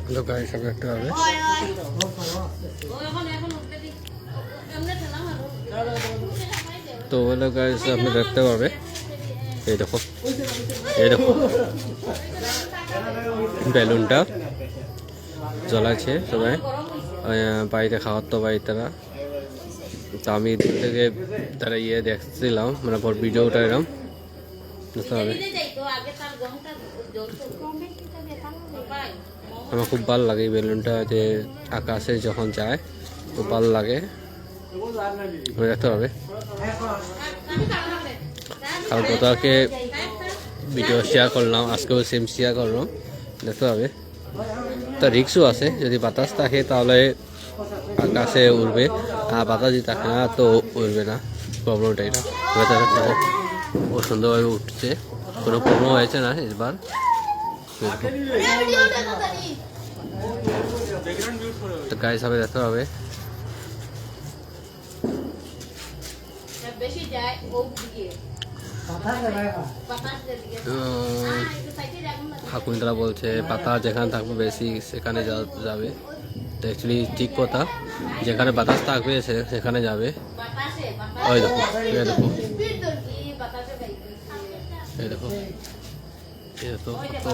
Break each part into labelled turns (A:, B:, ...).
A: Hello guys, আমি একটা হবে তো হ্যালো গাইস, আপনি দেখতে পাবে এই দেখো বেলুনটা জ্বলাচ্ছে সবাই বাড়িতে খাওয়ার তো বাড়িতেরা। তো আমি দূর থেকে তারা দেখছিলাম, মানে পর ভিডিওটা এরম বুঝতে হবে। আমার খুব ভালো লাগে এই বেলুনটা, যে আকাশে যখন যায় খুব ভালো লাগে, দেখতে হবে। আর কোথাওকে ভিডিও শেয়ার করলাম, আজকেও সেম শেয়ার করলাম, দেখতে হবে। তো রিক্সও আছে, যদি বাতাস থাকে তাহলে আকাশে উড়বে, আর বাতাস যদি থাকে না তো উড়বে না। প্রবলেমটা এটা ও সুন্দরভাবে উঠছে, কোনো প্রবলেম হয়েছে না এবার। তো গাইস হবে, দেখতে হবে। ঠাকুরদারা বলছে বাতাস যেখানে থাকবে বেশি সেখানে যাবে। তো অ্যাকচুয়ালি ঠিক কথা, যেখানে বাতাস থাকবে সেখানে যাবে। ওই দেখো, এই দেখো, এই দেখো, এই দেখো। তো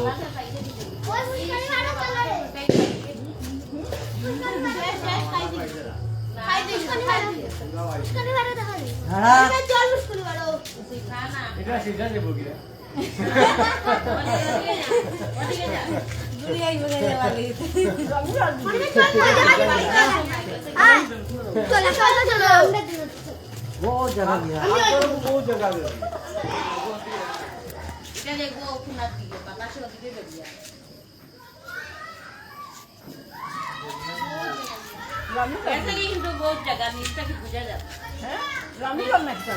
B: ऐसा नहीं, बहुत जगह नहीं, इसका भी पूजा जाता है।